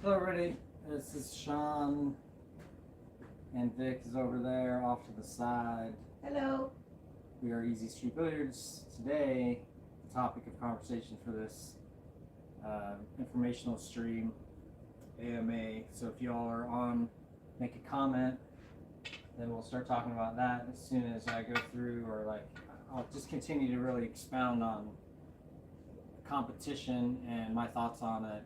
Hello, everybody. This is Sean, and Vic is over there off to the side. Hello. We are Easy Street Billiards. Today, the topic of conversation for this informational stream, AMA. So if y'all are on, make a comment, then we'll start talking about that as soon as I go through, or like I'll just continue to really expound on competition and my thoughts on it.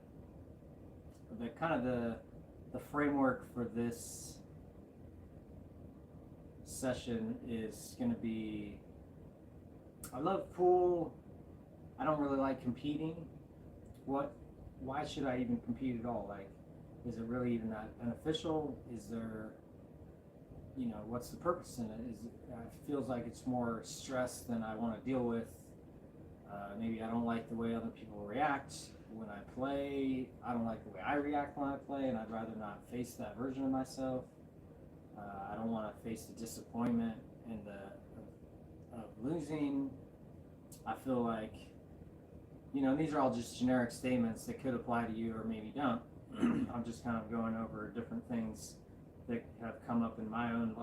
The kind of the framework for this session is going to be, I love pool. I don't really like competing. Why should I even compete at all? Like, is it really even that beneficial? Is there, what's the purpose in it? It feels like it's more stress than I want to deal with. Maybe I don't like the way other people react when I play. I don't like the way I react when I play, and I'd rather not face that version of myself. I don't want to face the disappointment and of losing. I feel like, these are all just generic statements that could apply to you or maybe don't. I'm just kind of going over different things that have come up in my own,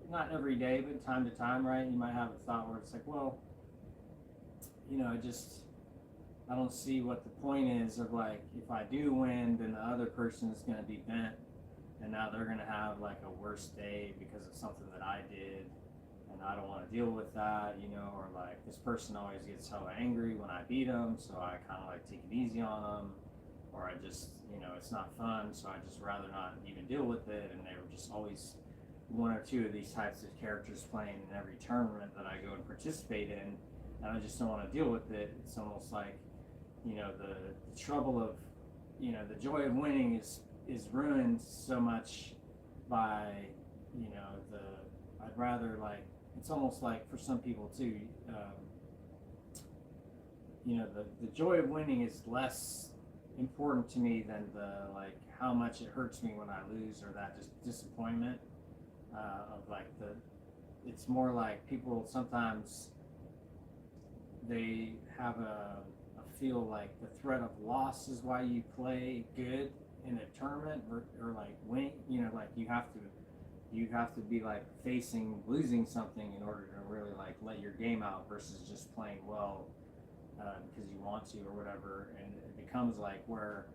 not every day, but time to time, right? You might have a thought where it's like, well, I don't see what the point is of, like, if I do win, then the other person is going to be bent, and now they're going to have like a worse day because of something that I did, and I don't want to deal with that, or like this person always gets so angry when I beat them, so I kind of like take it easy on them, or I just, it's not fun, so I just rather not even deal with it, and they were just always one or two of these types of characters playing in every tournament that I go and participate in, and I just don't want to deal with it. It's almost like, the trouble of, the joy of winning is ruined so much by, the, I'd rather, like, it's almost like for some people too, the joy of winning is less important to me than the, like, how much it hurts me when I lose, or that just disappointment, of like it's more like people sometimes they have a feel like the threat of loss is why you play good in a tournament, or like win, like you have to be like facing losing something in order to really like let your game out, versus just playing well because you want to or whatever. And it becomes like where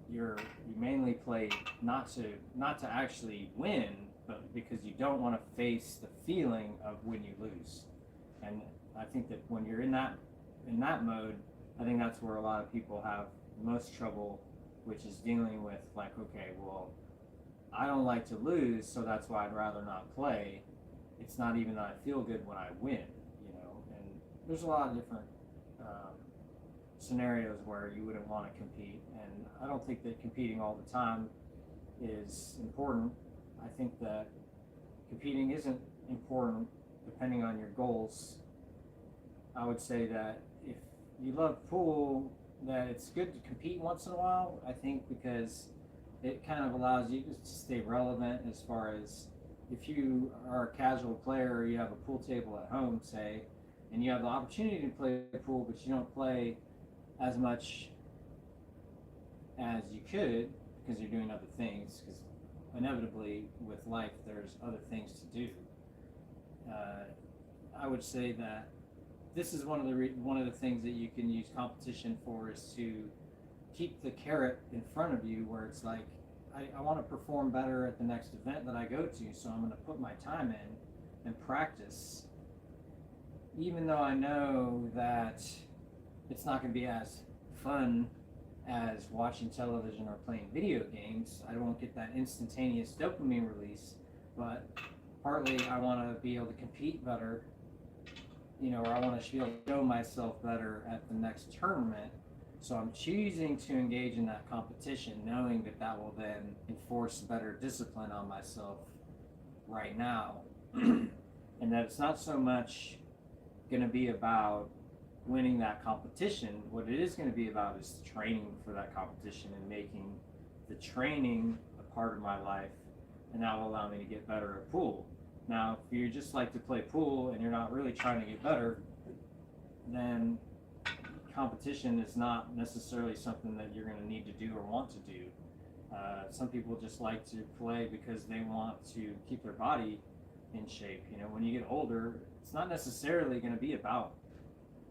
you mainly play not to actually win, but because you don't want to face the feeling of when you lose. And I think that when you're in that mode, I think that's where a lot of people have most trouble, which is dealing with, like, okay, well, I don't like to lose, so that's why I'd rather not play. It's not even that I feel good when I win, and there's a lot of different scenarios where you wouldn't want to compete, and I don't think that competing all the time is important. I think that competing isn't important depending on your goals. I would say that if you love pool, that it's good to compete once in a while, I think, because it kind of allows you to stay relevant, as far as if you are a casual player, or you have a pool table at home, say, and you have the opportunity to play pool, but you don't play as much as you could because you're doing other things, because inevitably with life there's other things to do. uh, I would say that this is one of the things that you can use competition for, is to keep the carrot in front of you, where it's like, I want to perform better at the next event that I go to, so I'm going to put my time in and practice, even though I know that it's not going to be as fun as watching television or playing video games. I won't get that instantaneous dopamine release, but partly I want to be able to compete better, or I want to be able to show myself better at the next tournament. So I'm choosing to engage in that competition, knowing that that will then enforce better discipline on myself right now. And that it's not so much going to be about winning that competition. What it is going to be about is training for that competition and making the training a part of my life, and that will allow me to get better at pool. Now, if you just like to play pool and you're not really trying to get better, then competition is not necessarily something that you're going to need to do or want to do. Some people just like to play because they want to keep their body in shape. You know, when you get older, it's not necessarily going to be about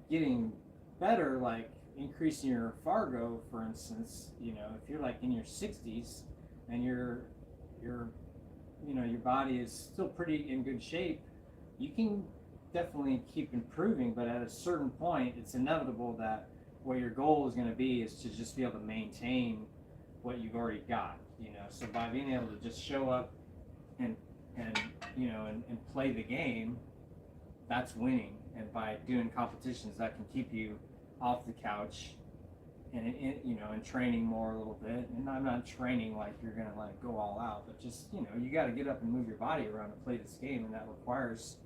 getting better, like increasing your Fargo, for instance. You know, if you're like in your 60s and you're you know, your body is still pretty in good shape, you can definitely keep improving, but at a certain point it's inevitable that what your goal is going to be is to just be able to maintain what you've already got. You know, so by being able to just show up and and you know and play the game, that's winning. And by doing competitions, that can keep you off the couch and you know, and training more a little bit. And I'm not training like you're gonna like go all out, but just, you know, you got to get up and move your body around to play this game, and that requires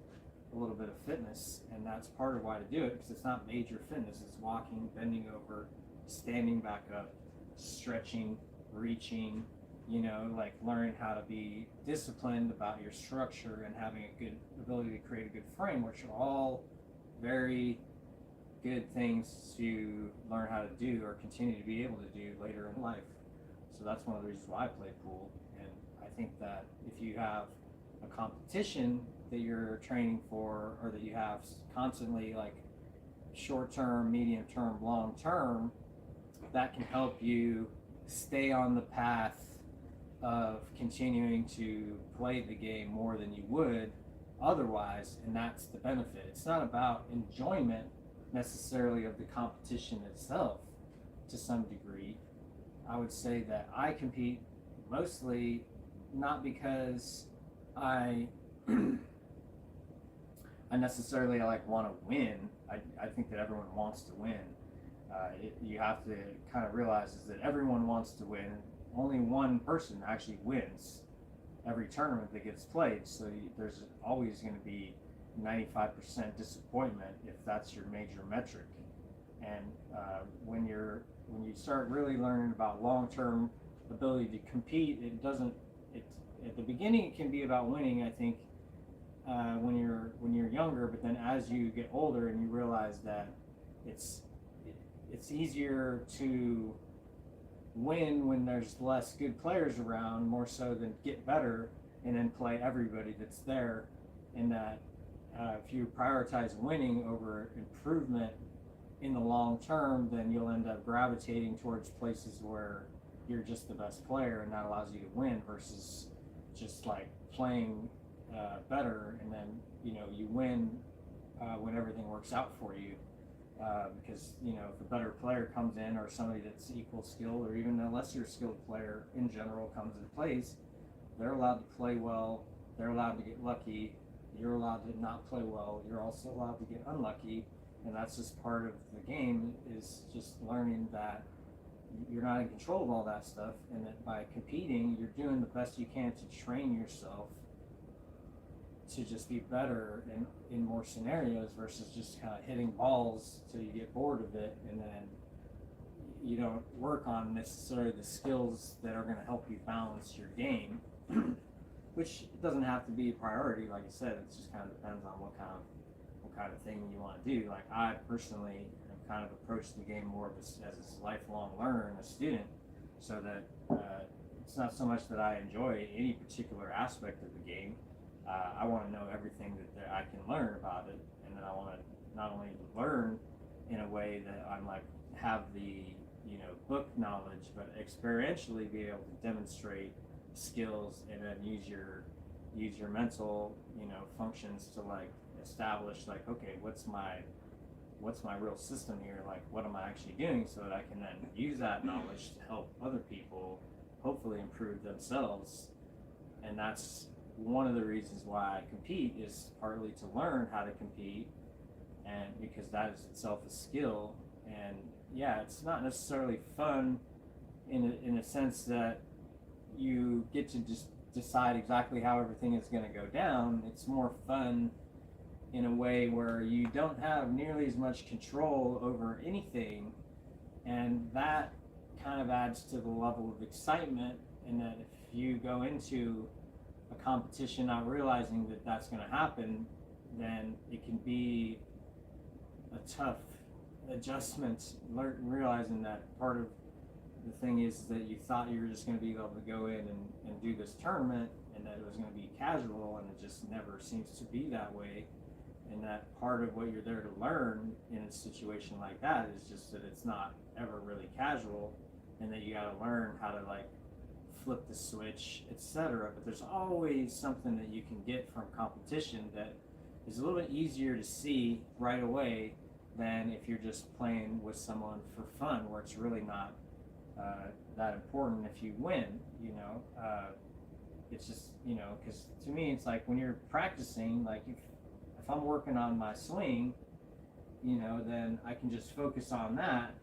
a little bit of fitness. And that's part of why to do it, because it's not major fitness. It's walking, bending over, standing back up, stretching, reaching, you know, like learning how to be disciplined about your structure and having a good ability to create a good frame, which are all very good things to learn how to do or continue to be able to do later in life. So that's one of the reasons why I play pool. And I think that if you have a competition that you're training for, or that you have constantly, like short term, medium term, long term, that can help you stay on the path of continuing to play the game more than you would otherwise. And that's the benefit. It's not about enjoyment necessarily of the competition itself. To some degree, I would say that I compete mostly not because I I necessarily like want to win. I think that everyone wants to win. You have to kind of realize is that everyone wants to win. Only one person actually wins every tournament that gets played. So there's always going to be 95% disappointment if that's your major metric. And when you start really learning about long-term ability to compete, at the beginning it can be about winning, I think, when you're younger. But then as you get older and you realize that it's easier to win when there's less good players around, more so than get better and then play everybody that's there. And that if you prioritize winning over improvement in the long term, then you'll end up gravitating towards places where you're just the best player, and that allows you to win versus just like playing better, and then, you know, you win when everything works out for you. Because, you know, if a better player comes in, or somebody that's equal skilled, or even a lesser skilled player in general comes and plays, they're allowed to play well, they're allowed to get lucky, you're allowed to not play well, you're also allowed to get unlucky. And that's just part of the game, is just learning that you're not in control of all that stuff, and that by competing, you're doing the best you can to train yourself to just be better in more scenarios, versus just kind of hitting balls till you get bored of it, and then you don't work on necessarily the skills that are going to help you balance your game. Which doesn't have to be a priority, like I said. It just kind of depends on what kind of thing you want to do. Like I personally have kind of approached the game more as a lifelong learner and a student, so that it's not so much that I enjoy any particular aspect of the game. I want to know everything that I can learn about it, and then I want to not only learn in a way that I'm like have the, you know, book knowledge, but experientially be able to demonstrate skills, and then use your mental, you know, functions to like establish like, okay, what's my real system here, like what am I actually doing, so that I can then use that knowledge to help other people hopefully improve themselves. And that's one of the reasons why I compete, is partly to learn how to compete, and because that is itself a skill. And yeah, it's not necessarily fun in a sense that you get to just decide exactly how everything is going to go down. It's more fun in a way where you don't have nearly as much control over anything, and that kind of adds to the level of excitement. And that if you go into a competition not realizing that that's going to happen, then it can be a tough adjustments, realizing that part of the thing is that you thought you were just going to be able to go in and do this tournament and that it was going to be casual, and it just never seems to be that way. And that part of what you're there to learn in a situation like that is just that it's not ever really casual, and that you got to learn how to like flip the switch, etc. But there's always something that you can get from competition that is a little bit easier to see right away than if you're just playing with someone for fun, where it's really not that important if you win. It's just, because to me it's like when you're practicing, like if I'm working on my swing, then I can just focus on that,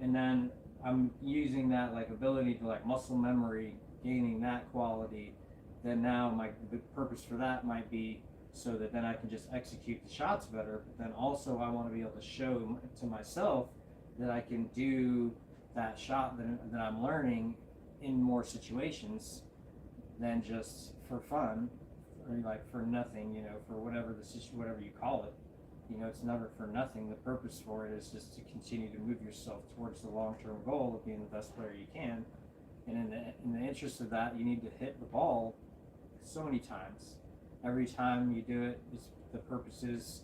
and then I'm using that like ability to like muscle memory, gaining that quality. Then now the purpose for that might be so that then I can just execute the shots better. But then also I want to be able to show to myself that I can do that shot that I'm learning in more situations than just for fun, or like for nothing, for whatever whatever you call it. It's never for nothing. The purpose for it is just to continue to move yourself towards the long-term goal of being the best player you can. And in the interest of that, you need to hit the ball so many times. Every time you do it, the purpose is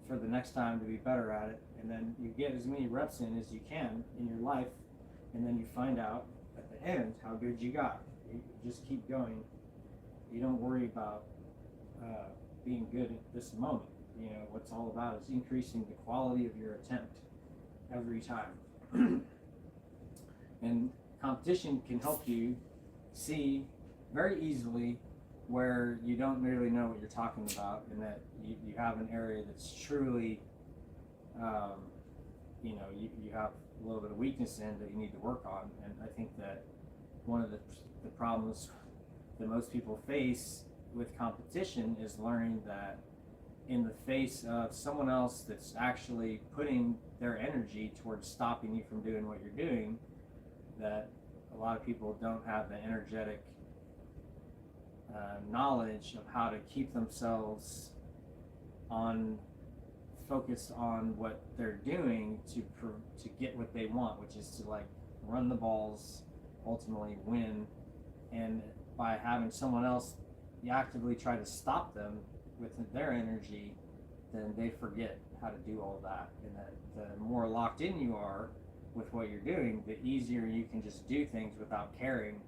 for the next time to be better at it. And then you get as many reps in as you can in your life, and then you find out at the end how good you got. You just keep going. You don't worry about being good at this moment. What's all about is increasing the quality of your attempt every time. And competition can help you see very easily where you don't really know what you're talking about, and that you have an area that's truly, you have a little bit of weakness in that you need to work on. And I think that one of the problems that most people face with competition is learning that in the face of someone else that's actually putting their energy towards stopping you from doing what you're doing, that a lot of people don't have the energetic knowledge of how to keep themselves focused on what they're doing to get what they want, which is to like run the balls, ultimately win. And by having someone else actively try to stop them with their energy, then they forget how to do all that. And that the more locked in you are with what you're doing, the easier you can just do things without caring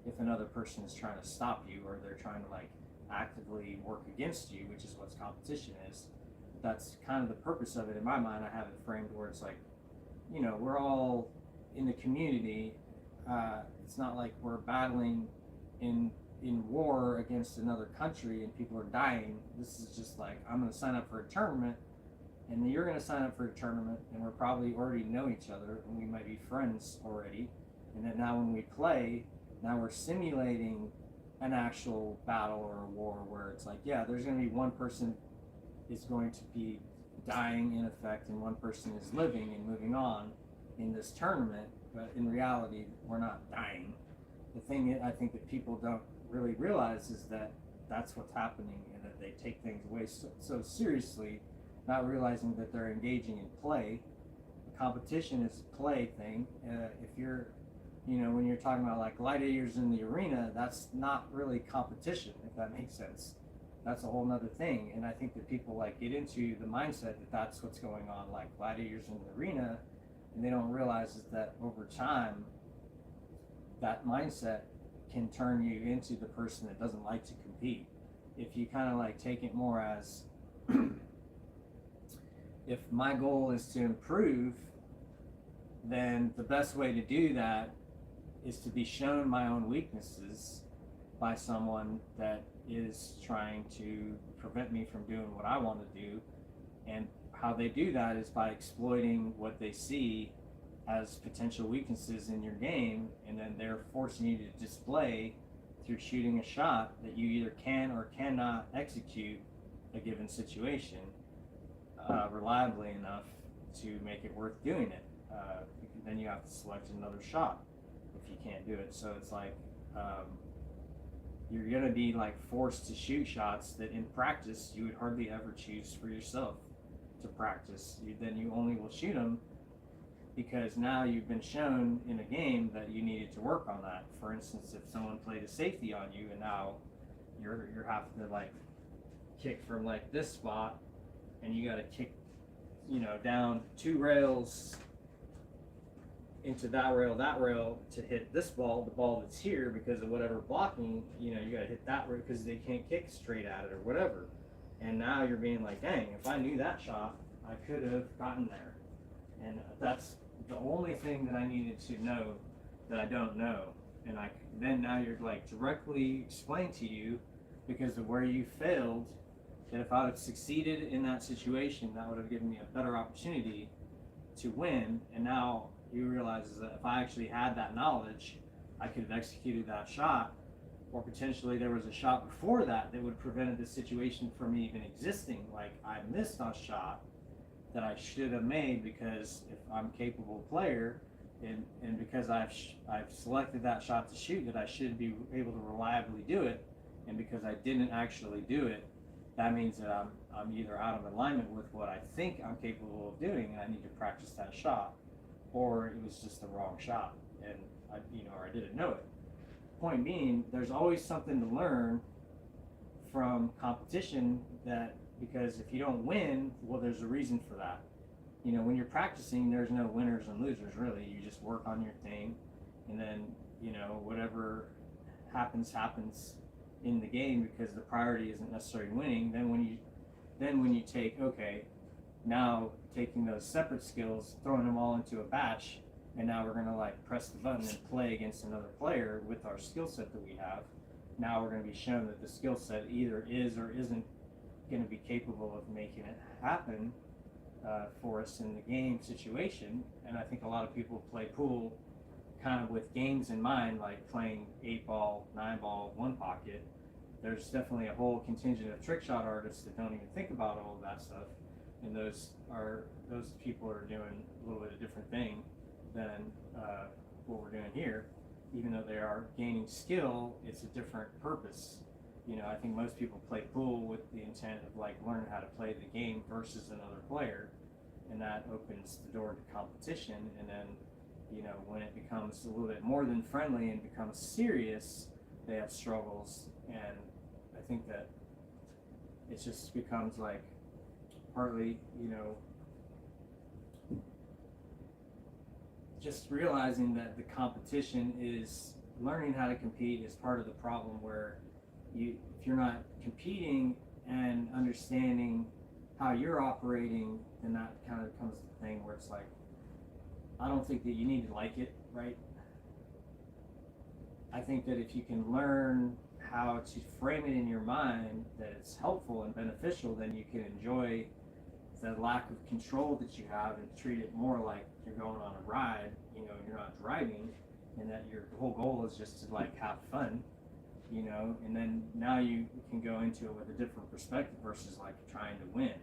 if another person is trying to stop you, or they're trying to like actively work against you, which is what competition is. That's kind of the purpose of it in my mind. I have it framed where it's like, we're all in the community. It's not like we're battling in war against another country and people are dying. This is just like, I'm going to sign up for a tournament, and then you're going to sign up for a tournament, and we're probably already know each other, and we might be friends already. And then now when we play, now we're simulating an actual battle or a war where it's like, yeah, there's going to be one person is going to be dying in effect, and one person is living and moving on in this tournament. But in reality, we're not dying. The thing I think that people don't really realize is that that's what's happening, and that they take things away so seriously, not realizing that they're engaging in play. The competition is a play thing. If you're, when you're talking about like gladiators in the arena, that's not really competition, if that makes sense. That's a whole nother thing. And I think that people like get into the mindset that that's what's going on, like gladiators in the arena, and they don't realize is that over time, that mindset can turn you into the person that doesn't like to compete. If you kind of like take it more as, if my goal is to improve, then the best way to do that is to be shown my own weaknesses by someone that is trying to prevent me from doing what I want to do. And how they do that is by exploiting what they see as potential weaknesses in your game, and then they're forcing you to display through shooting a shot that you either can or cannot execute a given situation reliably enough to make it worth doing it. Then you have to select another shot if you can't do it. So it's like you're going to be like forced to shoot shots that in practice you would hardly ever choose for yourself. to practice. Then you only will shoot them because now you've been shown in a game that you needed to work on that. For instance, if someone played a safety on you and now you're having to like kick from like this spot, and you got to kick, down 2 rails into that rail to hit this ball, the ball that's here, because of whatever blocking, you got to hit that rail because they can't kick straight at it or whatever. And now you're being like, dang, if I knew that shot, I could have gotten there. And that's the only thing that I needed to know that I don't know. And then now you're like directly explained to you because of where you failed, that if I would have succeeded in that situation, that would have given me a better opportunity to win. And now you realize that if I actually had that knowledge, I could have executed that shot, or potentially there was a shot before that that would have prevented this situation from even existing. Like I missed a shot that I should have made because if I'm a capable player, and because I've selected that shot to shoot, that I should be able to reliably do it, and because I didn't actually do it, that means that I'm either out of alignment with what I think I'm capable of doing, and I need to practice that shot, or it was just the wrong shot, and or I didn't know it. Point being, there's always something to learn from competition, because if you don't win, well, there's a reason for that. When you're practicing, there's no winners and losers, really. You just work on your thing, and then, whatever happens in the game, because the priority isn't necessarily winning. Then when you take, okay, now taking those separate skills, throwing them all into a batch, and now we're going to like press the button and play against another player with our skill set that we have. Now we're going to be shown that the skill set either is or isn't going to be capable of making it happen for us in the game situation. And I think a lot of people play pool kind of with games in mind, like playing 8-ball, 9-ball, 1 pocket. There's definitely a whole contingent of trick shot artists that don't even think about all of that stuff, and those people are doing a little bit of different thing than what we're doing here. Even though they are gaining skill, it's a different purpose. I think most people play pool with the intent of like learning how to play the game versus another player, and that opens the door to competition. And then, when it becomes a little bit more than friendly and becomes serious, they have struggles. And I think that it just becomes like partly, just realizing that the competition is learning how to compete is part of the problem, where if you're not competing and understanding how you're operating, then that kind of becomes the thing where it's like, I don't think that you need to like it, right? I think that if you can learn how to frame it in your mind that it's helpful and beneficial, then you can enjoy the lack of control that you have and treat it more like you're going on a ride, you're not driving, and that your whole goal is just to like have fun, and then now you can go into it with a different perspective versus like trying to win.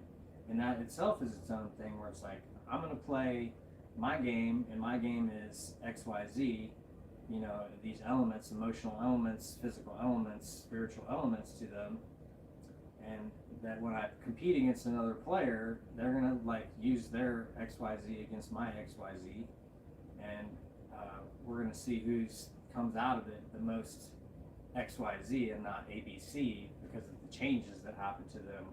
And that itself is its own thing, where it's like, I'm going to play my game, and my game is XYZ, these elements, emotional elements, physical elements, spiritual elements to them. And that when I compete against another player, they're going to like use their XYZ against my XYZ. And we're going to see who's comes out of it the most XYZ and not ABC, because of the changes that happened to them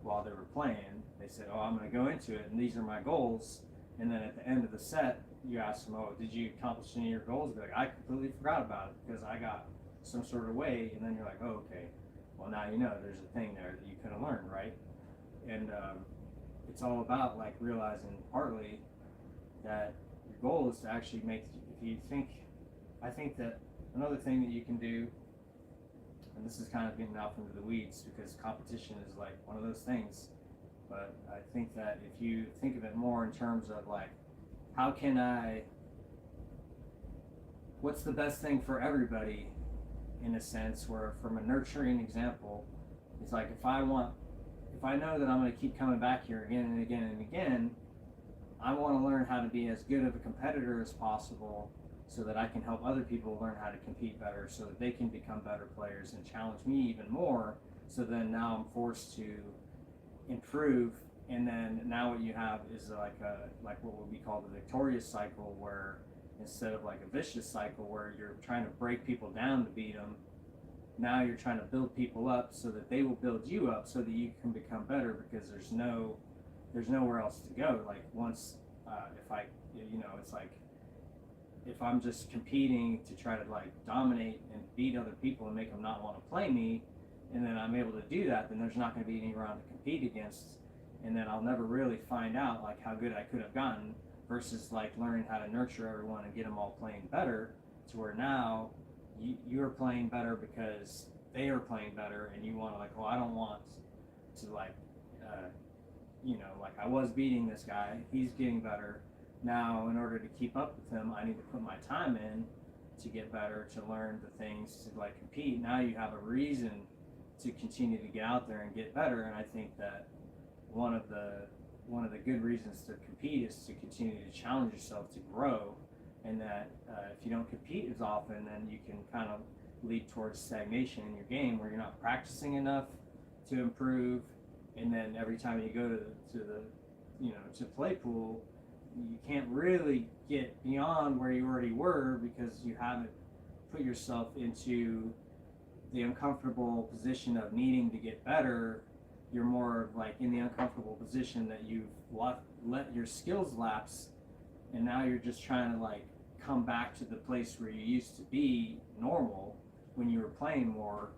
while they were playing. They said, oh, I'm going to go into it, and these are my goals. And then at the end of the set, you ask them, oh, did you accomplish any of your goals? They're like, I completely forgot about it because I got some sort of way. And then you're like, oh, okay. Well, now there's a thing there that you could have learned, right? And it's all about like realizing partly that your goal is to actually I think that another thing that you can do, and this is kind of getting off into the weeds because competition is like one of those things, but I think that if you think of it more in terms of like, what's the best thing for everybody, in a sense, where from a nurturing example, it's like if I know that I'm going to keep coming back here again and again and again, I want to learn how to be as good of a competitor as possible so that I can help other people learn how to compete better, so that they can become better players and challenge me even more. So then now I'm forced to improve And then now what you have is like what would be called a victorious cycle, where instead of like a vicious cycle where you're trying to break people down to beat them, now you're trying to build people up so that they will build you up so that you can become better, because there's nowhere else to go. Like once if I it's like if I'm just competing to try to like dominate and beat other people and make them not want to play me, and then I'm able to do that, then there's not going to be any round to compete against, and then I'll never really find out like how good I could have gotten, versus like learning how to nurture everyone and get them all playing better, to where now you're playing better because they are playing better, and you want to like, well, I don't want to like like I was beating this guy, he's getting better. Now, in order to keep up with him, I need to put my time in to get better, to learn the things, to like compete. Now you have a reason to continue to get out there and get better. And I think that one of the good reasons to compete is to continue to challenge yourself to grow. And that if you don't compete as often, then you can kind of lead towards stagnation in your game, where you're not practicing enough to improve. And then every time you go to the to play pool, you can't really get beyond where you already were, because you haven't put yourself into the uncomfortable position of needing to get better. You're more like in the uncomfortable position that you've let your skills lapse, and now you're just trying to like come back to the place where you used to be normal when you were playing more.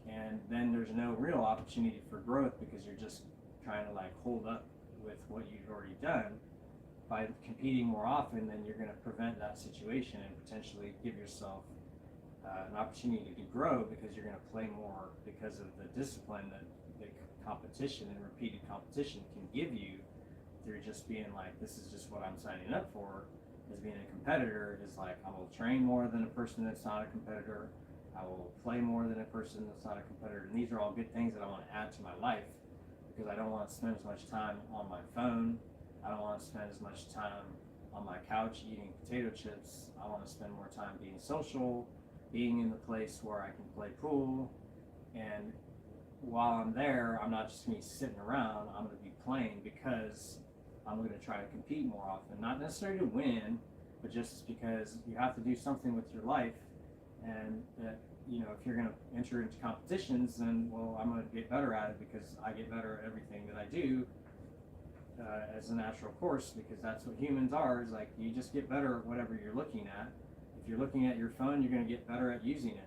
And then there's no real opportunity for growth, because you're just trying to like hold up with what you've already done. By competing more often, then you're going to prevent that situation and potentially give yourself an opportunity to grow, because you're going to play more, because of the discipline that the competition and repeated competition can give you, through just being like, this is just what I'm signing up for. As being a competitor is like, I will train more than a person that's not a competitor. I will play more than a person that's not a competitor. And these are all good things that I want to add to my life, because I don't want to spend as much time on my phone. I don't want to spend as much time on my couch eating potato chips. I want to spend more time being social, being in the place where I can play pool. And while I'm there, I'm not just going to be sitting around. I'm going to be playing, because I'm going to try to compete more often. Not necessarily to win, but just because you have to do something with your life. And that, if you're going to enter into competitions, then, well, I'm going to get better at it, because I get better at everything that I do as a natural course, because that's what humans are. Is like, you just get better at whatever you're looking at. If you're looking at your phone, you're going to get better at using it.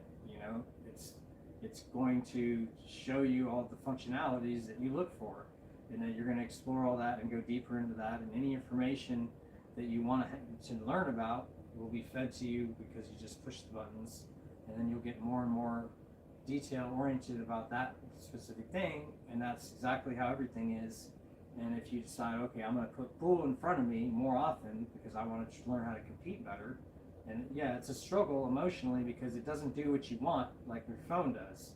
It's going to show you all the functionalities that you look for, and then you're going to explore all that and go deeper into that. And any information that you want to learn about will be fed to you, because you just push the buttons, and then you'll get more and more detail oriented about that specific thing. And that's exactly how everything is. And if you decide, okay, I'm going to put pool in front of me more often because I want to learn how to compete better, and yeah, it's a struggle emotionally, because it doesn't do what you want like your phone does.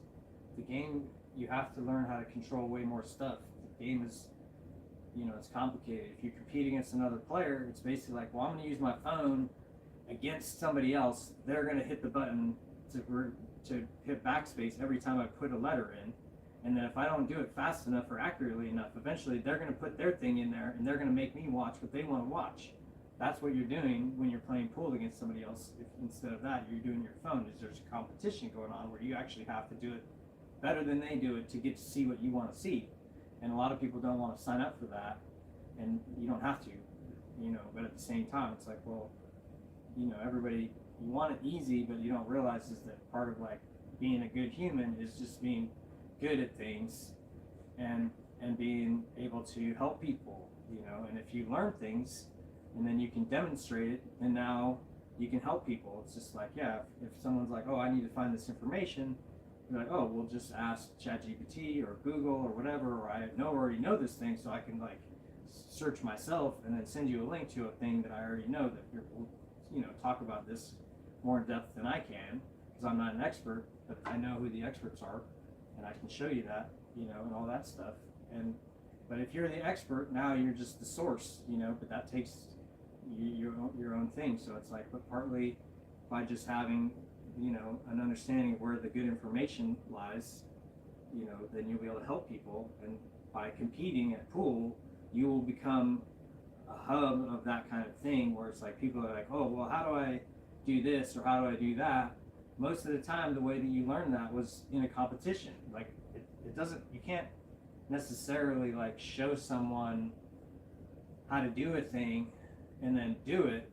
The game, you have to learn how to control way more stuff. The game is, it's complicated. If you compete against another player, it's basically like, well, I'm going to use my phone against somebody else. They're going to hit the button to hit backspace every time I put a letter in. And then if I don't do it fast enough or accurately enough, eventually they're going to put their thing in there, and they're going to make me watch what they want to watch. That's what you're doing when you're playing pool against somebody else. If instead of that, you're doing your phone, is there's a competition going on where you actually have to do it better than they do it to get to see what you want to see. And a lot of people don't want to sign up for that, and you don't have to, but at the same time, it's like, well, everybody, you want it easy, but you don't realize is that part of like being a good human is just being good at things, and being able to help people, and if you learn things and then you can demonstrate it, and now you can help people. It's just like, yeah, if someone's like, oh, I need to find this information, you're like, oh, we'll just ask ChatGPT or Google or whatever, or I already know this thing, so I can like search myself and then send you a link to a thing that I already know that you're, talk about this more in depth than I can, because I'm not an expert, but I know who the experts are, and I can show you that, and all that stuff. But if you're the expert, now you're just the source, but that takes your own thing. So it's like, but partly by just having, an understanding of where the good information lies, then you'll be able to help people. And by competing at pool, you will become a hub of that kind of thing where it's like people are like, oh, well, how do I do this or how do I do that? Most of the time, the way that you learn that was in a competition. Like, it doesn't, you can't necessarily like show someone how to do a thing and then do it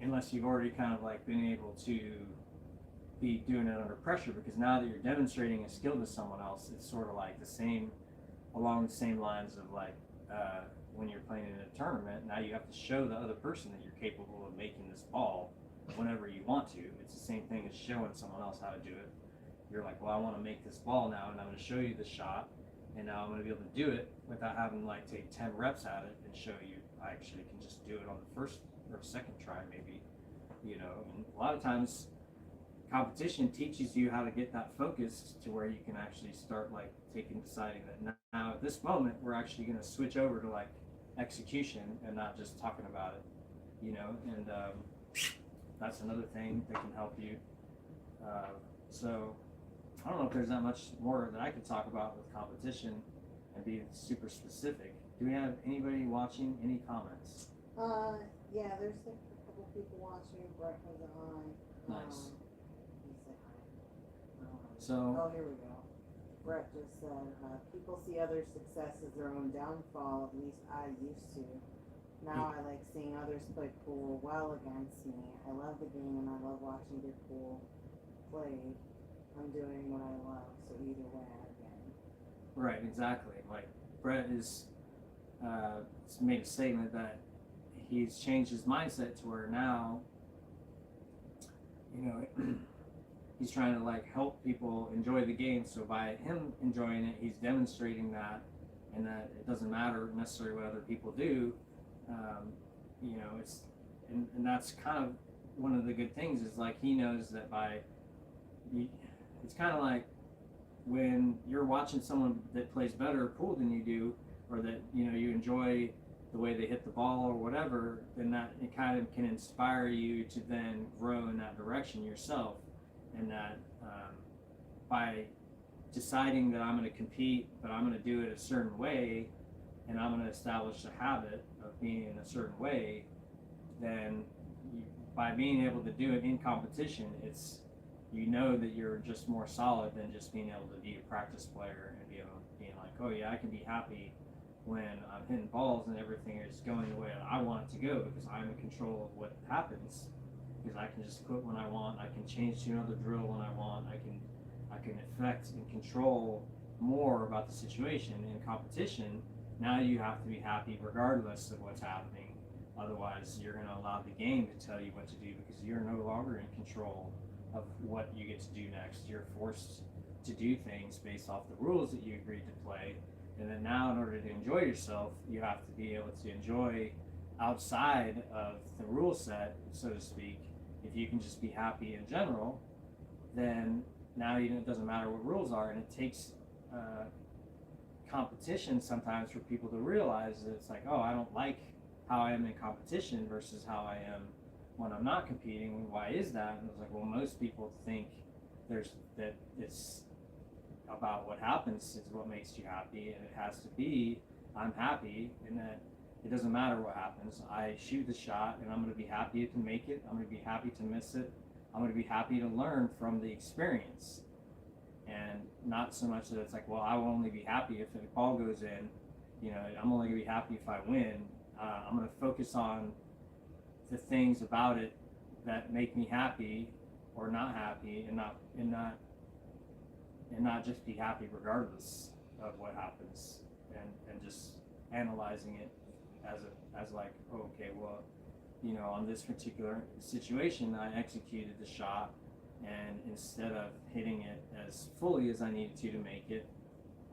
unless you've already kind of like been able to be doing it under pressure, because now that you're demonstrating a skill to someone else, it's sort of like the same, along the same lines of like when you're playing in a tournament. Now you have to show the other person that you're capable of making this ball whenever you want to. It's the same thing as showing someone else how to do it. You're like, well, I want to make this ball now, and I'm going to show you the shot, and now I'm going to be able to do it without having to like take 10 reps at it and show you I actually can just do it on the first or second try, maybe, you know. And a lot of times competition teaches you how to get that focus to where you can actually start like deciding that now at this moment we're actually going to switch over to like execution and not just talking about it, you know. And that's another thing that can help you. So I don't know if there's that much more that I could talk about with competition and be super specific. Do we have anybody watching? Any comments? Yeah, there's a couple people watching. Brett has an eye. Nice. He said hi. So. Oh, here we go. Brett just said, people see others' success as their own downfall. At least I used to. Now I like seeing others play pool well against me. I love the game and I love watching good pool played. I'm doing what I love, so either way I win. Right, exactly. Like Brett is made a statement that he's changed his mindset to where now, you know, he's trying to like help people enjoy the game. So by him enjoying it, he's demonstrating that, and that it doesn't matter necessarily what other people do. You know, it's and that's kind of one of the good things is like he knows that it's kind of like when you're watching someone that plays better pool than you do, or that, you know, you enjoy the way they hit the ball or whatever, then that it kind of can inspire you to then grow in that direction yourself. And that by deciding that I'm going to compete, but I'm going to do it a certain way, and I'm going to establish a habit of being in a certain way, then by being able to do it in competition, it's, you know, that you're just more solid than just being able to be a practice player and be able to being like, oh yeah, I can be happy when I'm hitting balls and everything is going the way that I want it to go, because I'm in control of what happens. Because I can just quit when I want, I can change to another drill when I want, I can affect and control more about the situation. In competition, now you have to be happy regardless of what's happening. Otherwise, you're going to allow the game to tell you what to do, because you're no longer in control of what you get to do next. You're forced to do things based off the rules that you agreed to play. And then now, in order to enjoy yourself, you have to be able to enjoy outside of the rule set, so to speak. If you can just be happy in general, then now it doesn't matter what rules are. And it takes competition sometimes for people to realize that it's like, oh, I don't like how I am in competition versus how I am when I'm not competing. Why is that? And it's like, well, most people think that it's about what happens is what makes you happy, and it has to be I'm happy, and that it doesn't matter what happens. I shoot the shot, and I'm going to be happy to make it. I'm going to be happy to miss it. I'm going to be happy to learn from the experience, and not so much that it's like, well, I will only be happy if the ball goes in. You know, I'm only going to be happy if I win. I'm going to focus on the things about it that make me happy or not happy, and not just be happy regardless of what happens, and just analyzing it as like, oh, okay, well, you know, on this particular situation, I executed the shot, and instead of hitting it as fully as I needed to make it,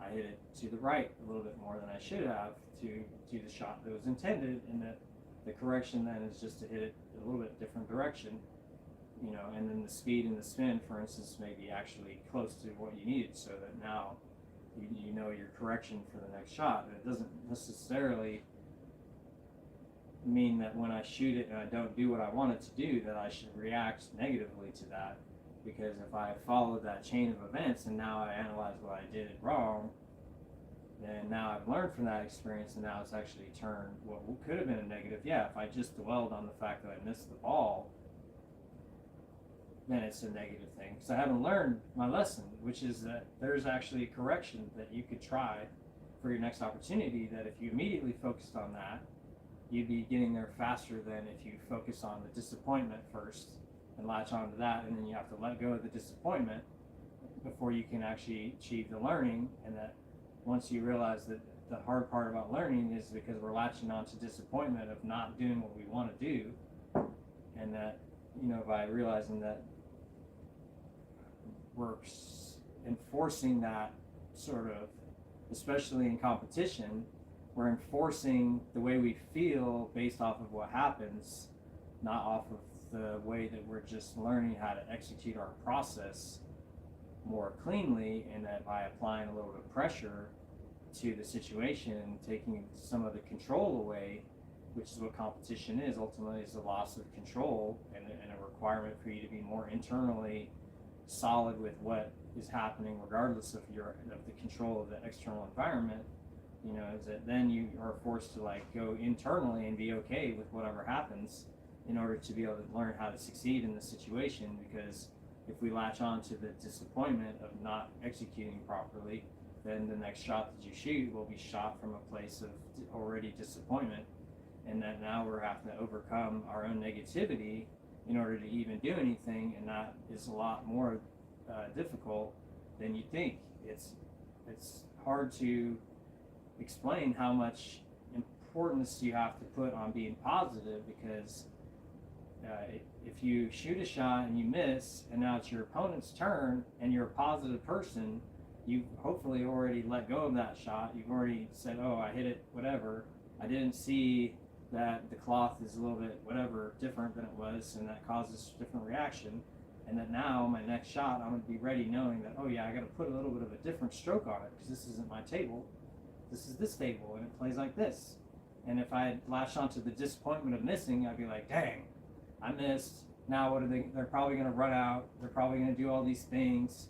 I hit it to the right a little bit more than I should have to do the shot that was intended, and that the correction then is just to hit it a little bit different direction, you know, and then the speed and the spin, for instance, may be actually close to what you needed, so that now you know your correction for the next shot. And it doesn't necessarily mean that when I shoot it and I don't do what I want it to do, that I should react negatively to that, because if I followed that chain of events and now I analyze what I did wrong, then now I've learned from that experience, and now it's actually turned what could have been a negative. Yeah, if I just dwelled on the fact that I missed the ball, then it's a negative thing because I haven't learned my lesson, which is that there's actually a correction that you could try for your next opportunity. That if you immediately focused on that, you'd be getting there faster than if you focus on the disappointment first and latch onto that, and then you have to let go of the disappointment before you can actually achieve the learning. And that once you realize that the hard part about learning is because we're latching on to disappointment of not doing what we want to do, and that, you know, by realizing that we're enforcing that sort of, especially in competition, we're enforcing the way we feel based off of what happens, not off of the way that we're just learning how to execute our process more cleanly, and that by applying a little bit of pressure to the situation, taking some of the control away, which is what competition is ultimately, is the loss of control and a requirement for you to be more internally solid with what is happening regardless of the control of the external environment. You know, is that then you are forced to like go internally and be okay with whatever happens in order to be able to learn how to succeed in the situation. Because if we latch on to the disappointment of not executing properly, then the next shot that you shoot will be shot from a place of already disappointment, and that now we're having to overcome our own negativity in order to even do anything, and that is a lot more difficult than you think. It's hard to explain how much importance you have to put on being positive, because if you shoot a shot and you miss, and now it's your opponent's turn, and you're a positive person, you've hopefully already let go of that shot. You've already said, oh, I hit it, whatever. I didn't see that the cloth is a little bit whatever different than it was, and that causes a different reaction. And that now my next shot, I'm going to be ready knowing that, oh yeah, I got to put a little bit of a different stroke on it, because this isn't my table. This is this table, and it plays like this. And if I had latched onto the disappointment of missing, I'd be like, dang, I missed. Now what are they? They're probably going to run out. They're probably going to do all these things,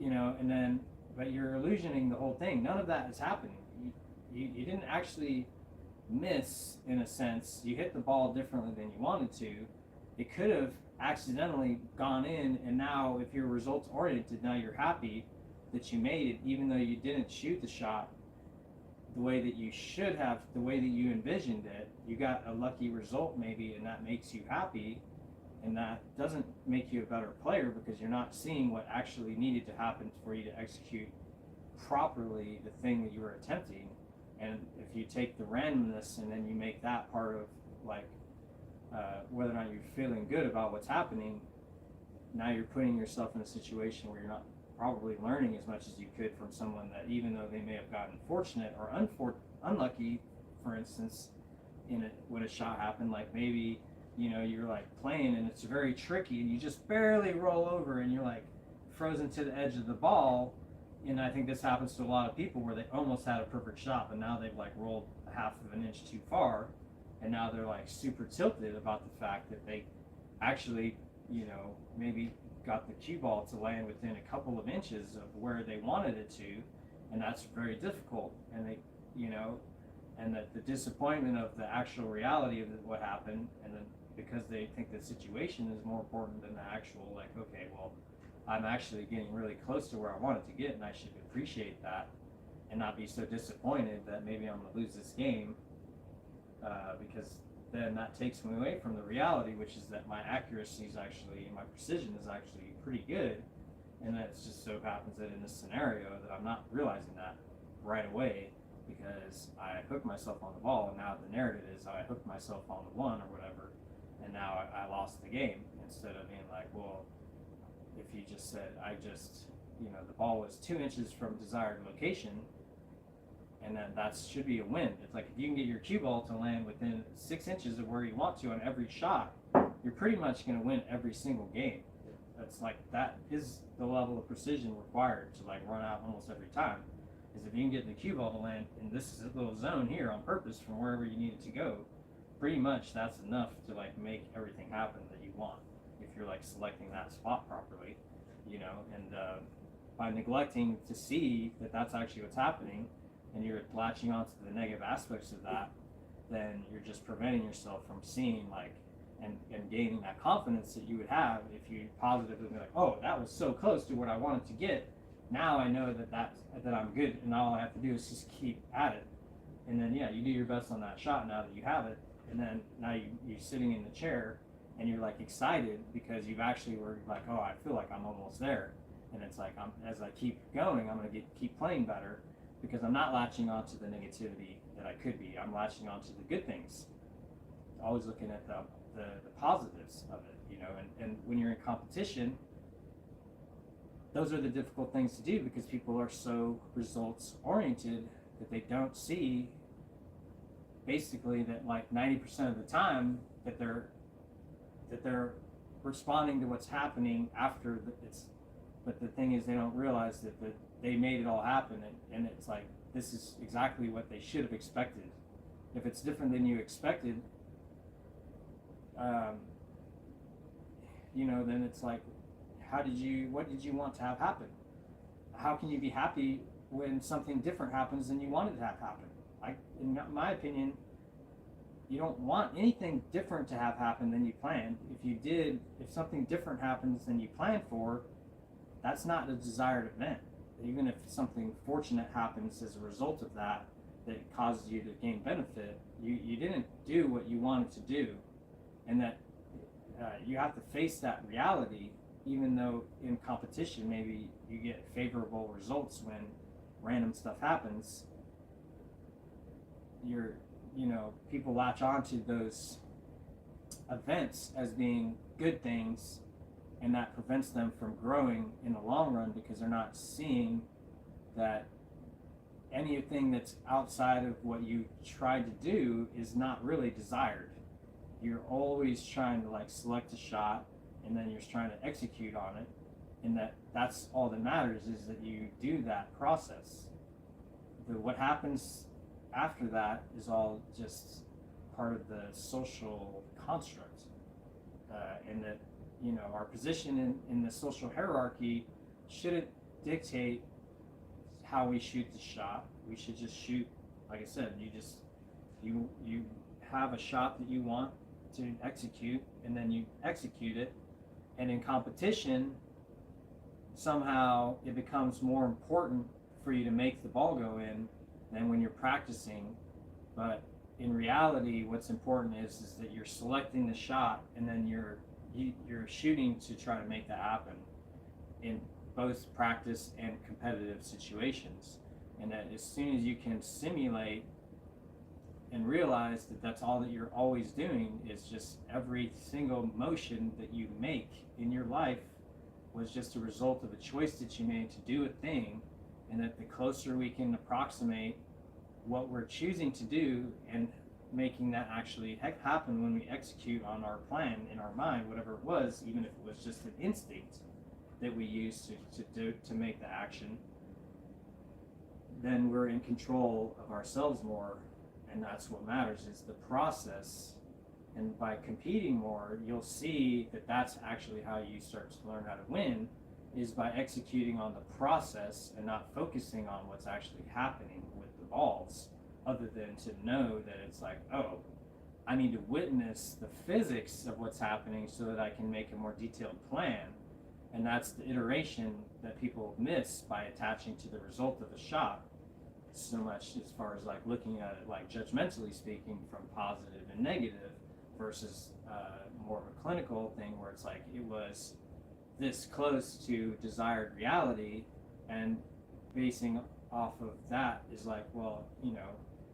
you know. And then, but you're illusioning the whole thing. None of that is happening. You didn't actually miss, in a sense. You hit the ball differently than you wanted to. It could have accidentally gone in, and now if you're results oriented, now you're happy that you made it, even though you didn't shoot the shot the way that you should have, the way that you envisioned it. You got a lucky result maybe, and that makes you happy, and that doesn't make you a better player, because you're not seeing what actually needed to happen for you to execute properly the thing that you were attempting. And if you take the randomness and then you make that part of like whether or not you're feeling good about what's happening, now you're putting yourself in a situation where you're not probably learning as much as you could from someone that, even though they may have gotten fortunate or unlucky, for instance, when a shot happened, like maybe, you know, you're like playing and it's very tricky and you just barely roll over and you're like frozen to the edge of the ball. And I think this happens to a lot of people where they almost had a perfect shot, but now they've like rolled a half of an inch too far, and now they're like super tilted about the fact that they actually, you know, maybe got the cue ball to land within a couple of inches of where they wanted it to, and that's very difficult. And they, you know, and that the disappointment of the actual reality of what happened, and then because they think the situation is more important than the actual, like, okay, well, I'm actually getting really close to where I wanted to get, and I should appreciate that and not be so disappointed that maybe I'm going to lose this game, because then that takes me away from the reality, which is that my accuracy is actually, my precision is actually pretty good. And that it just so happens that in this scenario that I'm not realizing that right away, because I hooked myself on the ball, and now the narrative is I hooked myself on the one or whatever, and now I lost the game, instead of being like, well, if you just said, you know, the ball was 2 inches from desired location, and then that should be a win. It's like if you can get your cue ball to land within 6 inches of where you want to on every shot, you're pretty much going to win every single game. That's like, that is the level of precision required to like run out almost every time. Is if you can get the cue ball to land in this little zone here on purpose from wherever you need it to go, pretty much that's enough to like make everything happen that you want, if you're like selecting that spot properly, you know. And by neglecting to see that that's actually what's happening, and you're latching onto the negative aspects of that, then you're just preventing yourself from seeing like and gaining that confidence that you would have if you positively be like, oh, that was so close to what I wanted to get. Now I know that I'm good, and all I have to do is just keep at it. And then yeah, you do your best on that shot now that you have it, and then now you're sitting in the chair and you're like excited because you've actually were like, oh, I feel like I'm almost there. And it's like as I keep going, I'm gonna keep playing better because I'm not latching onto the negativity that I could be. I'm latching onto the good things. Always looking at the positives of it, you know. And when you're in competition, those are the difficult things to do because people are so results oriented that they don't see basically that like 90% of the time that they're responding to what's happening after it's. But the thing is, they don't realize that they made it all happen, and it's like this is exactly what they should have expected. If it's different than you expected, you know, then it's like, what did you want to have happen? How can you be happy when something different happens than you wanted to have happen? In my opinion, you don't want anything different to have happen than you planned. If something different happens than you planned for, that's not a desired event. Even if something fortunate happens as a result of that causes you to gain benefit, you didn't do what you wanted to do, and that you have to face that reality. Even though in competition maybe you get favorable results when random stuff happens, people latch onto those events as being good things, and that prevents them from growing in the long run because they're not seeing that anything that's outside of what you tried to do is not really desired. You're always trying to like select a shot, and then you're trying to execute on it, and that's all that matters is that you do that process. What happens after that is all just part of the social construct, and that our position in the social hierarchy shouldn't dictate how we shoot the shot. We should just shoot, like I said, you have a shot that you want to execute, and then you execute it. And in competition, somehow it becomes more important for you to make the ball go in than when you're practicing. But in reality, what's important is that you're selecting the shot, and then you're shooting to try to make that happen in both practice and competitive situations. And that as soon as you can simulate and realize that that's all that you're always doing is just every single motion that you make in your life was just a result of a choice that you made to do a thing, and that the closer we can approximate what we're choosing to do and making that actually happen when we execute on our plan in our mind, whatever it was, even if it was just an instinct that we used to make the action, then we're in control of ourselves more. And that's what matters, is the process. And by competing more, you'll see that that's actually how you start to learn how to win, is by executing on the process and not focusing on what's actually happening with the balls, other than to know that it's like, oh, I need to witness the physics of what's happening so that I can make a more detailed plan. And that's the iteration that people miss by attaching to the result of a shot so much, as far as like looking at it like judgmentally speaking from positive and negative versus more of a clinical thing where it's like it was this close to desired reality, and basing off of that is like, well,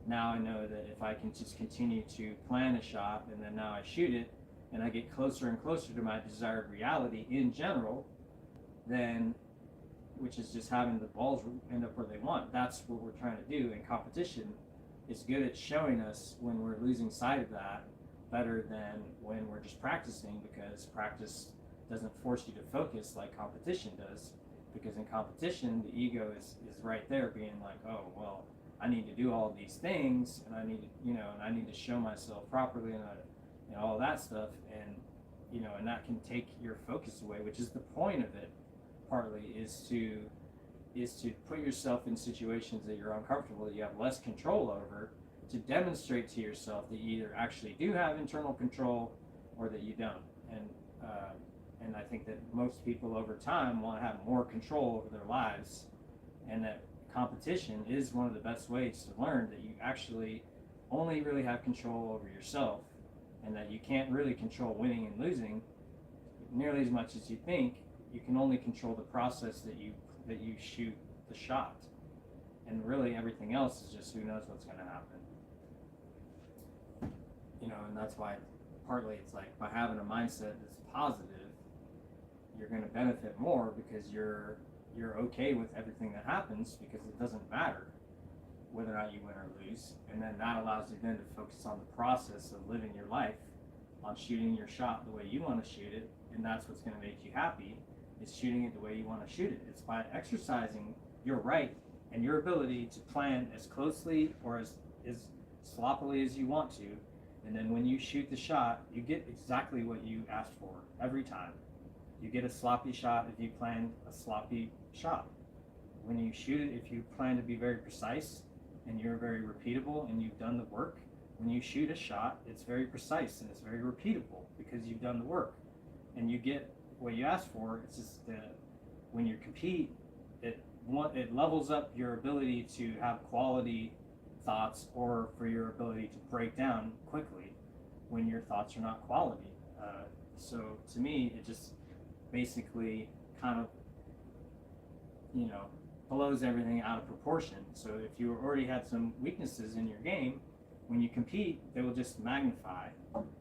now I know that if I can just continue to plan a shot and then now I shoot it and I get closer and closer to my desired reality in general, then, which is just having the balls end up where they want. That's what we're trying to do. In competition, it's good at showing us when we're losing sight of that better than when we're just practicing, because practice doesn't force you to focus like competition does. Because in competition, the ego is right there being like, oh, well, I need to do all these things, and I need to, and I need to show myself properly, and all that stuff, and and that can take your focus away, which is the point of it. Partly is to is to put yourself in situations that you're uncomfortable, that you have less control over, to demonstrate to yourself that you either actually do have internal control or that you don't. And I think that most people over time want to have more control over their lives, and that competition is one of the best ways to learn that you actually only really have control over yourself, and that you can't really control winning and losing nearly as much as you think. You can only control the process that you shoot the shot, and really everything else is just who knows what's going to happen. And that's why partly it's like by having a mindset that's positive, you're going to benefit more because you're okay with everything that happens, because it doesn't matter whether or not you win or lose. And then that allows you then to focus on the process of living your life, on shooting your shot the way you want to shoot it, and that's what's going to make you happy, is shooting it the way you want to shoot it. It's by exercising your right and your ability to plan as closely or as sloppily as you want to, and then when you shoot the shot, you get exactly what you asked for every time. You get a sloppy shot if you plan a sloppy shot. When you shoot it, if you plan to be very precise and you're very repeatable and you've done the work, when you shoot a shot, it's very precise and it's very repeatable because you've done the work and you get what you asked for. It's just that when you compete, it levels up your ability to have quality thoughts, or for your ability to break down quickly when your thoughts are not quality. So to me, it just basically kind of, blows everything out of proportion. So if you already had some weaknesses in your game, when you compete, they will just magnify.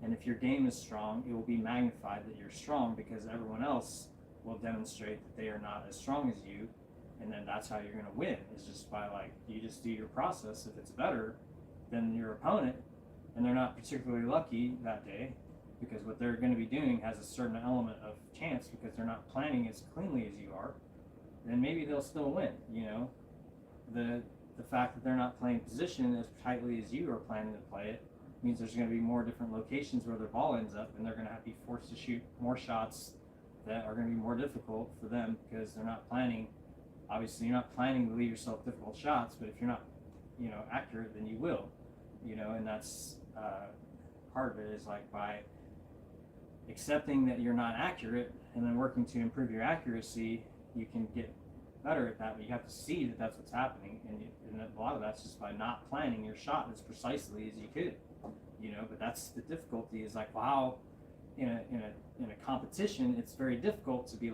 And if your game is strong, it will be magnified that you're strong, because everyone else will demonstrate that they are not as strong as you. And then that's how you're going to win, is just by, you just do your process. If it's better than your opponent and they're not particularly lucky that day, because what they're going to be doing has a certain element of chance because they're not planning as cleanly as you are, then maybe they'll still win. The fact that they're not playing position as tightly as you are planning to play it means there's going to be more different locations where their ball ends up, and they're going to be forced to shoot more shots that are going to be more difficult for them because they're not planning. Obviously, you're not planning to leave yourself difficult shots, but if you're not, accurate, then you will, and that's part of it is by accepting that you're not accurate and then working to improve your accuracy, you can get better at that, but you have to see that that's what's happening, and a lot of that's just by not planning your shot as precisely as you could, but that's the difficulty, is wow, in a competition, it's very difficult to be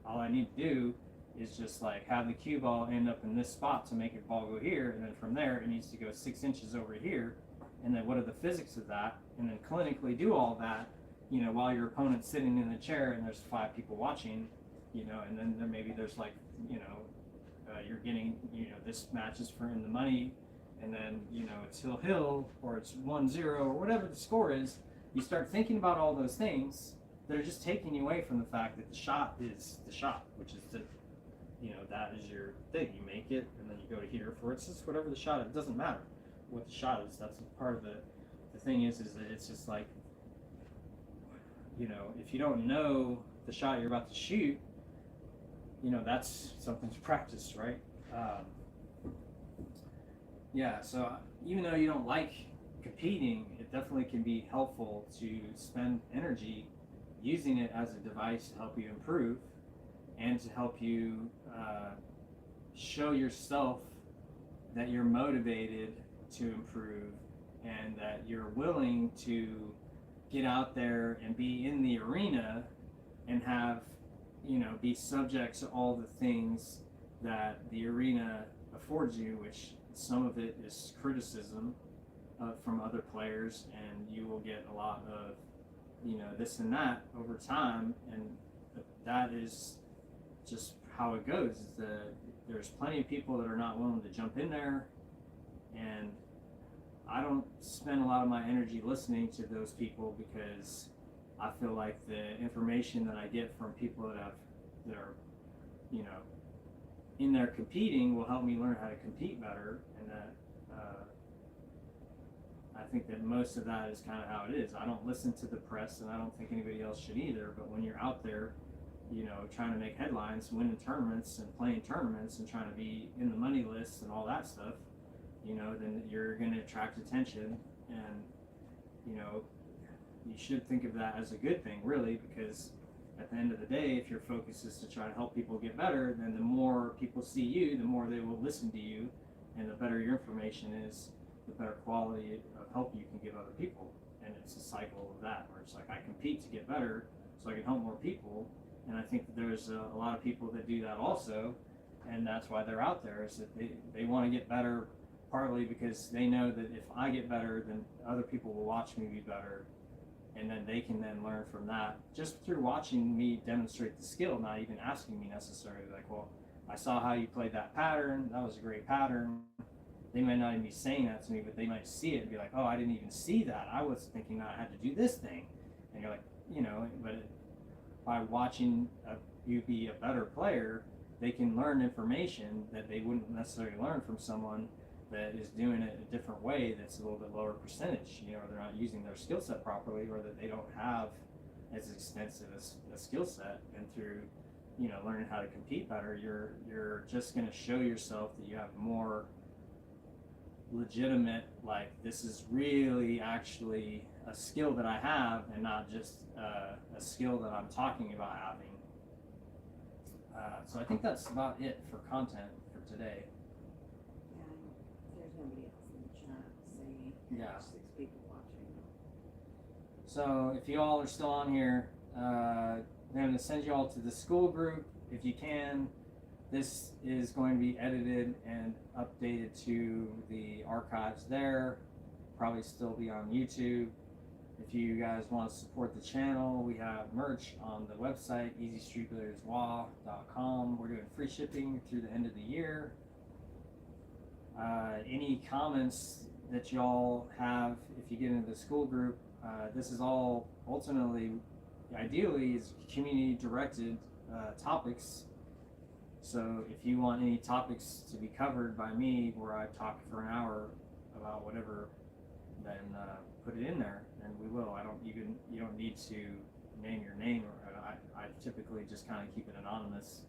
all I need to do is just have the cue ball end up in this spot to make it ball go here, and then from there it needs to go 6 inches over here, and then what are the physics of that, and then clinically do all that, while your opponent's sitting in the chair and there's 5 people watching, and then maybe there's you're getting, this match is for in the money, and then, it's hill, or it's 1-0, or whatever the score is. You start thinking about all those things that are just taking you away from the fact that the shot is the shot, which is that is your thing. You make it, and then you go to here for it's just whatever the shot is. It doesn't matter what the shot is. That's part of the thing is that it's just if you don't know the shot you're about to shoot, that's something to practice, right? So even though you don't like competing, it definitely can be helpful to spend energy using it as a device to help you improve and to help you show yourself that you're motivated to improve and that you're willing to get out there and be in the arena and have, be subject to all the things that the arena affords you, which some of it is criticism from other players, and you will get a lot of, this and that over time, and that is just how it goes. Is there's plenty of people that are not willing to jump in there, and I don't spend a lot of my energy listening to those people because I feel like the information that I get from people that are, in there competing will help me learn how to compete better, and that I think that most of that is kind of how it is. I don't listen to the press, and I don't think anybody else should either, but when you're out there trying to make headlines, winning tournaments and playing tournaments and trying to be in the money lists and all that stuff, then you're going to attract attention. And, you should think of that as a good thing, really, because at the end of the day, if your focus is to try to help people get better, then the more people see you, the more they will listen to you, and the better your information is, the better quality of help you can give other people. And it's a cycle of that, where it's like, I compete to get better so I can help more people. And I think that there's a lot of people that do that also, and that's why they're out there, is that they want to get better, partly because they know that if I get better, then other people will watch me be better, and then they can then learn from that just through watching me demonstrate the skill, not even asking me necessarily, like, well, I saw how you played that pattern, that was a great pattern. They might not even be saying that to me, but they might see it and be like, oh, I didn't even see that, I was thinking that I had to do this thing. And you're like, but by watching you be a better player, they can learn information that they wouldn't necessarily learn from someone that is doing it a different way, that's a little bit lower percentage, or they're not using their skill set properly, or that they don't have as extensive a skill set. And through learning how to compete better, you're just going to show yourself that you have more legitimate, like, this is really actually a skill that I have, and not just a skill that I'm talking about having. So I think that's about it for content for today. Yeah, there's nobody else in the chat, say Yeah. 6 people watching. So if you all are still on here, I'm going to send you all to the school group if you can. This is going to be edited and updated to the archives there. Probably still be on YouTube. If you guys want to support the channel, we have merch on the website, easystreetbilliardswa.com. We're doing free shipping through the end of the year. Any comments that y'all have, if you get into the school group, this is all ultimately, ideally, is community directed topics. So if you want any topics to be covered by me, where I talk for an hour about whatever, then put it in there, and we will. You don't need to name your name, or I typically just kind of keep it anonymous.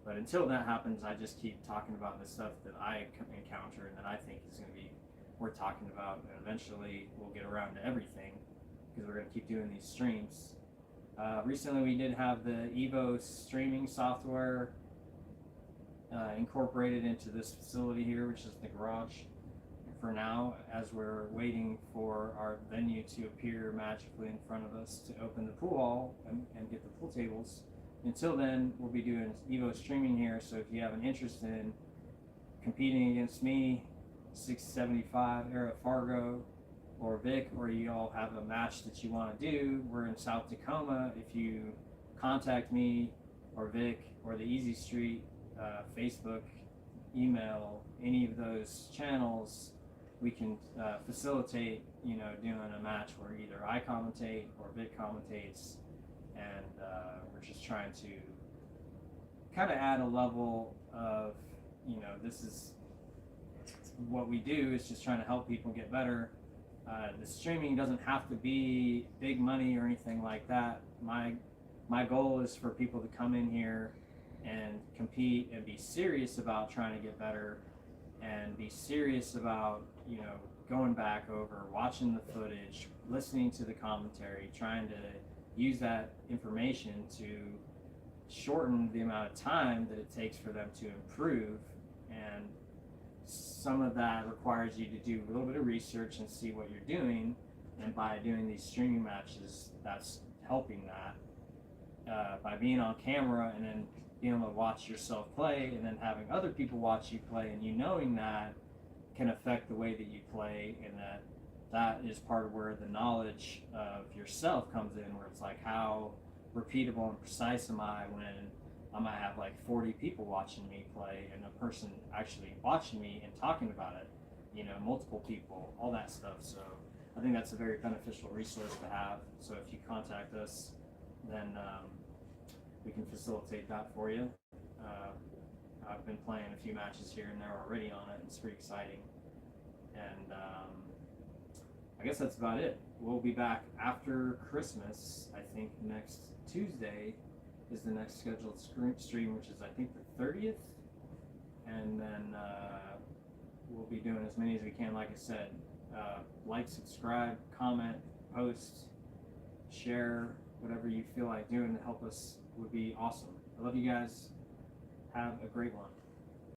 But until that happens, I just keep talking about the stuff that I encounter and that I think is going to be worth talking about. And eventually, we'll get around to everything, because we're going to keep doing these streams. Recently, we did have the Evo streaming software incorporated into this facility here, which is the garage. For now, as we're waiting for our venue to appear magically in front of us to open the pool hall and get the pool tables. Until then, we'll be doing Evo streaming here, so if you have an interest in competing against me, 675 Era Fargo, or Vic, or you all have a match that you want to do, we're in South Tacoma. If you contact me or Vic or the Easy Street, Facebook, email, any of those channels, we can facilitate, doing a match where either I commentate or Vic commentates, and we're just trying to kind of add a level of, this is what we do, is just trying to help people get better. The streaming doesn't have to be big money or anything like that. My goal is for people to come in here and compete and be serious about trying to get better, and be serious about, going back over, watching the footage, listening to the commentary, trying to use that information to shorten the amount of time that it takes for them to improve. And some of that requires you to do a little bit of research and see what you're doing, and by doing these streaming matches, that's helping that. By being on camera and then being able to watch yourself play, and then having other people watch you play, and knowing that can affect the way that you play, and that is part of where the knowledge of yourself comes in, where it's like, how repeatable and precise am I when I might have like 40 people watching me play, and a person actually watching me and talking about it, multiple people, all that stuff. So I think that's a very beneficial resource to have. So if you contact us, then we can facilitate that for you. I've been playing a few matches here and there already on it. It's pretty exciting. And I guess that's about it. We'll be back after Christmas, I think next Tuesday is the next scheduled stream, which is I think the 30th, and then we'll be doing as many as we can. Like I said, like, subscribe, comment, post, share, whatever you feel like doing to help us would be awesome. I love you guys. Have a great one.